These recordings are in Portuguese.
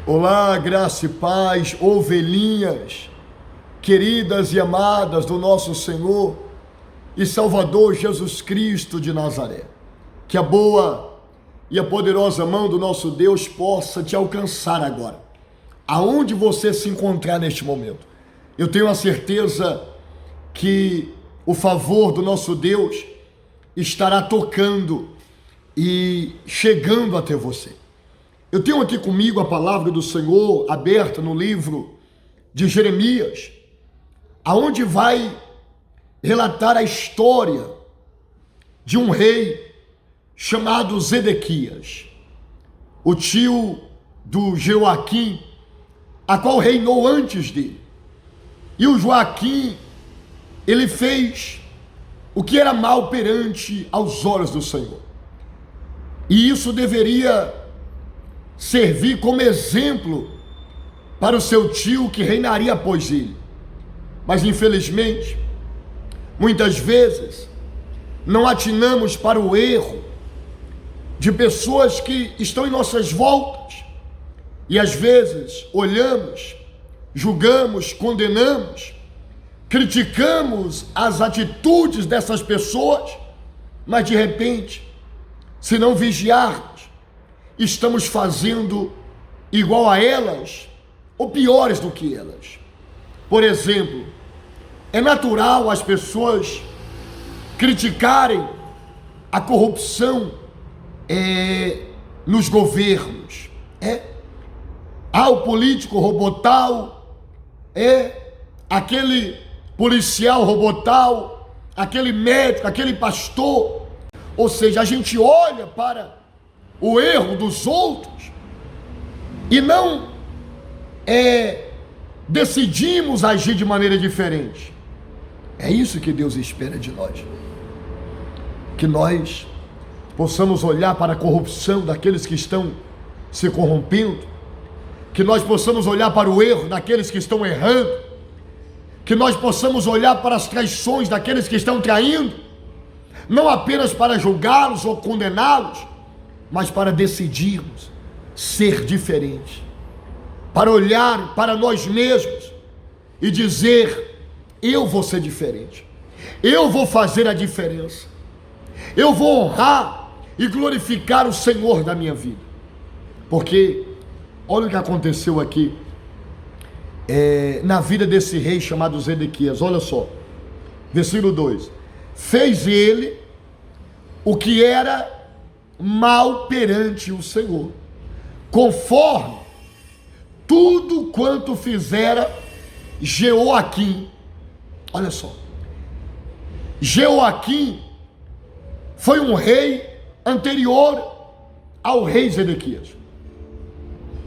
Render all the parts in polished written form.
Olá, graça e paz, ovelhinhas, queridas e amadas do nosso Senhor e Salvador Jesus Cristo de Nazaré. Que a boa e a poderosa mão do nosso Deus possa te alcançar agora, aonde você se encontrar neste momento. Eu tenho a certeza que o favor do nosso Deus estará tocando e chegando até você. Eu tenho aqui comigo a palavra do Senhor aberta no livro de Jeremias, aonde vai relatar a história de um rei chamado Zedequias, o tio do Joaquim, a qual reinou antes dele. E o Joaquim, ele fez o que era mal perante aos olhos do Senhor. E isso deveria servir como exemplo para o seu tio que reinaria após ele. Mas infelizmente, muitas vezes, não atinamos para o erro de pessoas que estão em nossas voltas. E às vezes olhamos, julgamos, condenamos, criticamos as atitudes dessas pessoas, mas de repente, se não vigiarmos, estamos fazendo igual a elas ou piores do que elas. Por exemplo, é natural as pessoas criticarem a corrupção nos governos. O político robotal, aquele policial robotal, aquele médico, aquele pastor. Ou seja, a gente olha para o erro dos outros e não decidimos agir de maneira diferente. É isso que Deus espera de nós, que nós possamos olhar para a corrupção daqueles que estão se corrompendo, que nós possamos olhar para o erro daqueles que estão errando, que nós possamos olhar para as traições daqueles que estão traindo, não apenas para julgá-los ou condená-los, mas para decidirmos ser diferentes, para olhar para nós mesmos e dizer: eu vou ser diferente, eu vou fazer a diferença, eu vou honrar e glorificar o Senhor da minha vida. Porque olha o que aconteceu aqui na vida desse rei chamado Zedequias. Olha só, versículo 2: fez ele o que era mal perante o Senhor, conforme tudo quanto fizera Jeoaquim. Olha só, Jeoaquim foi um rei anterior ao rei Zedequias,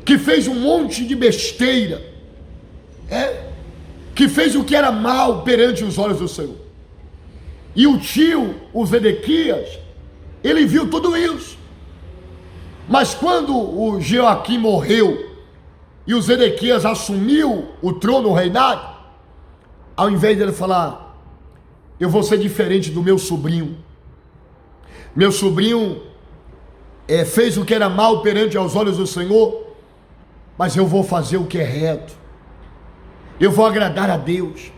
que fez um monte de besteira, que fez o que era mal perante os olhos do Senhor. E o tio, o Zedequias, ele viu tudo isso. Mas quando o Joaquim morreu e o Zedequias assumiu o trono, o reinado, ao invés dele falar: eu vou ser diferente do meu sobrinho, fez o que era mal perante aos olhos do Senhor, mas eu vou fazer o que é reto, eu vou agradar a Deus,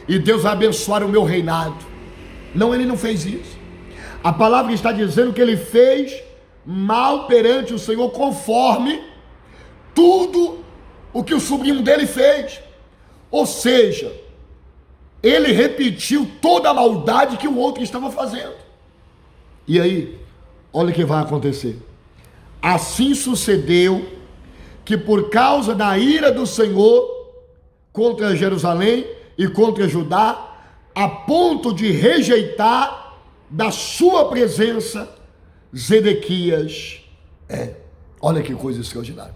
e Deus vai abençoar o meu reinado. Não, ele não fez isso. A palavra está dizendo que ele fez mal perante o Senhor, conforme tudo o que o sobrinho dele fez. Ou seja, ele repetiu toda a maldade que o outro estava fazendo. E aí, olha o que vai acontecer. Assim sucedeu que, por causa da ira do Senhor contra Jerusalém e contra Judá, a ponto de rejeitar da sua presença Zedequias. Olha que coisa extraordinária.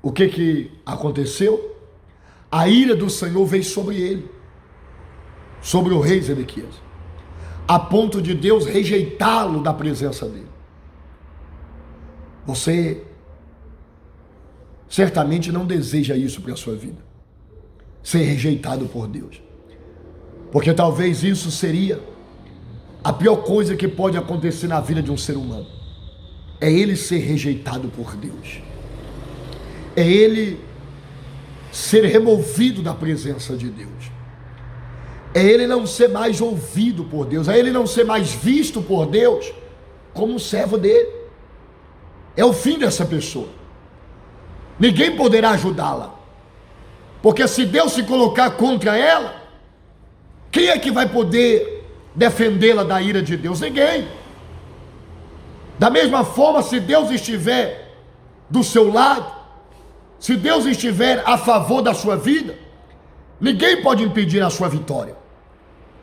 O que aconteceu? A ira do Senhor veio sobre ele, sobre o rei Zedequias, a ponto de Deus rejeitá-lo da presença dele. Você certamente não deseja isso para a sua vida, ser rejeitado por Deus, porque talvez isso seria a pior coisa que pode acontecer na vida de um ser humano, é ele ser rejeitado por Deus. é ele ser removido da presença de Deus. É ele não ser mais ouvido por Deus, é ele não ser mais visto por Deus como um servo dele. É o fim dessa pessoa. Ninguém poderá ajudá-la, porque se Deus se colocar contra ela, quem é que vai poder defendê-la da ira de Deus? Ninguém. Da mesma forma, se Deus estiver do seu lado, se Deus estiver a favor da sua vida, ninguém pode impedir a sua vitória,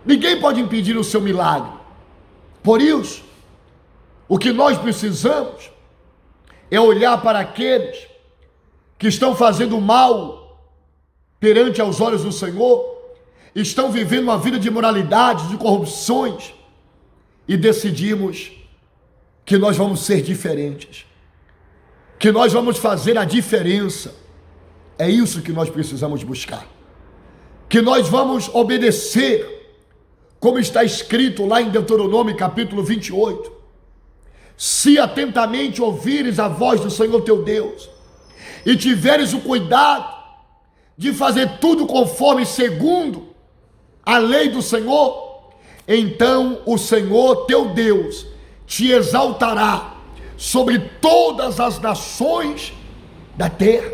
ninguém pode impedir o seu milagre. Por isso, o que nós precisamos é olhar para aqueles que estão fazendo mal perante aos olhos do Senhor, estão vivendo uma vida de imoralidade, de corrupções, e decidimos que nós vamos ser diferentes, que nós vamos fazer a diferença. É isso que nós precisamos buscar, que nós vamos obedecer, como está escrito lá em Deuteronômio capítulo 28, se atentamente ouvires a voz do Senhor teu Deus, e tiveres o cuidado de fazer tudo conforme segundo a lei do Senhor, então o Senhor teu Deus te exaltará sobre todas as nações da terra.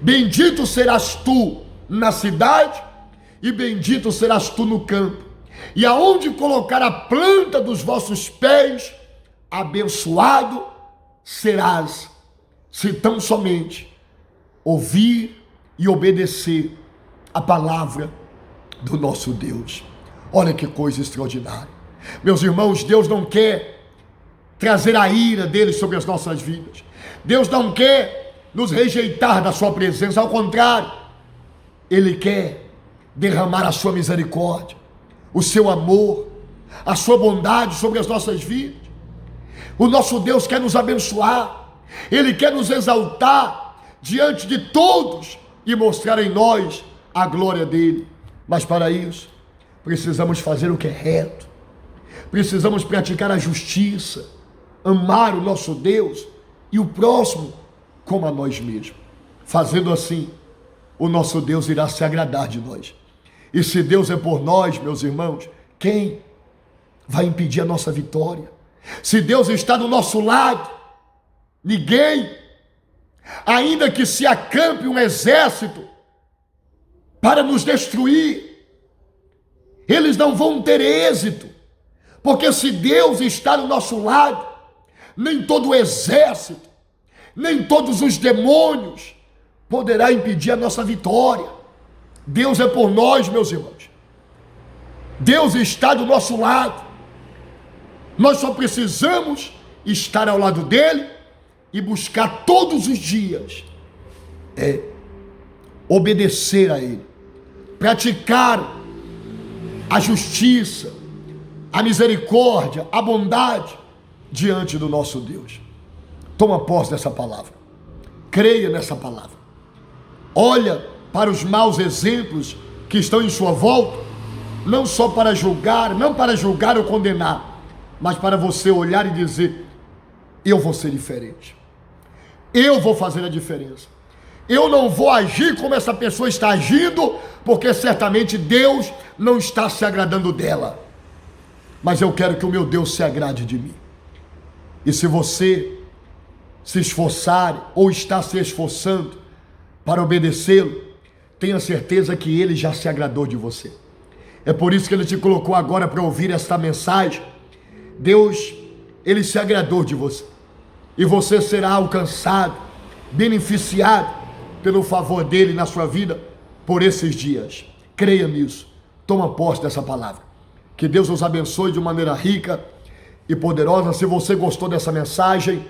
Bendito serás tu na cidade, e bendito serás tu no campo, e aonde colocar a planta dos vossos pés, abençoado serás, se tão somente ouvir e obedecer a palavra do nosso Deus. Olha que coisa extraordinária. Meus irmãos, Deus não quer trazer a ira dele sobre as nossas vidas. Deus não quer nos rejeitar da sua presença, ao contrário, ele quer derramar a sua misericórdia, o seu amor, a sua bondade sobre as nossas vidas. O nosso Deus quer nos abençoar, ele quer nos exaltar diante de todos e mostrar em nós a glória dele. Mas para isso, precisamos fazer o que é reto, precisamos praticar a justiça, amar o nosso Deus e o próximo como a nós mesmos. Fazendo assim, o nosso Deus irá se agradar de nós. E se Deus é por nós, meus irmãos, quem vai impedir a nossa vitória? Se Deus está do nosso lado, ninguém, ainda que se acampe um exército para nos destruir, eles não vão ter êxito, porque se Deus está do nosso lado, nem todo o exército, nem todos os demônios poderá impedir a nossa vitória. Deus é por nós, meus irmãos. Deus está do nosso lado. Nós só precisamos estar ao lado dele e buscar todos os dias obedecer a ele, praticar a justiça, a misericórdia, a bondade diante do nosso Deus. Toma posse dessa palavra, creia nessa palavra, olha para os maus exemplos que estão em sua volta, não só para julgar, não para julgar ou condenar, mas para você olhar e dizer: eu vou ser diferente, eu vou fazer a diferença, eu não vou agir como essa pessoa está agindo, porque certamente Deus não está se agradando dela, mas eu quero que o meu Deus se agrade de mim. E se você se esforçar ou está se esforçando para obedecê-lo, tenha certeza que ele já se agradou de você. É por isso que ele te colocou agora para ouvir esta mensagem. Deus, ele se agradou de você, e você será alcançado, beneficiado pelo favor dele na sua vida por esses dias. Creia nisso, toma posse dessa palavra. Que Deus os abençoe de maneira rica e poderosa. Se você gostou dessa mensagem,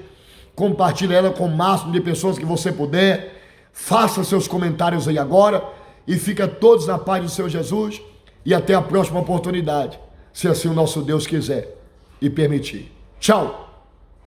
compartilhe ela com o máximo de pessoas que você puder. Faça seus comentários aí agora e fica todos na paz do Senhor Jesus, e até a próxima oportunidade, se assim o nosso Deus quiser e permitir. Tchau!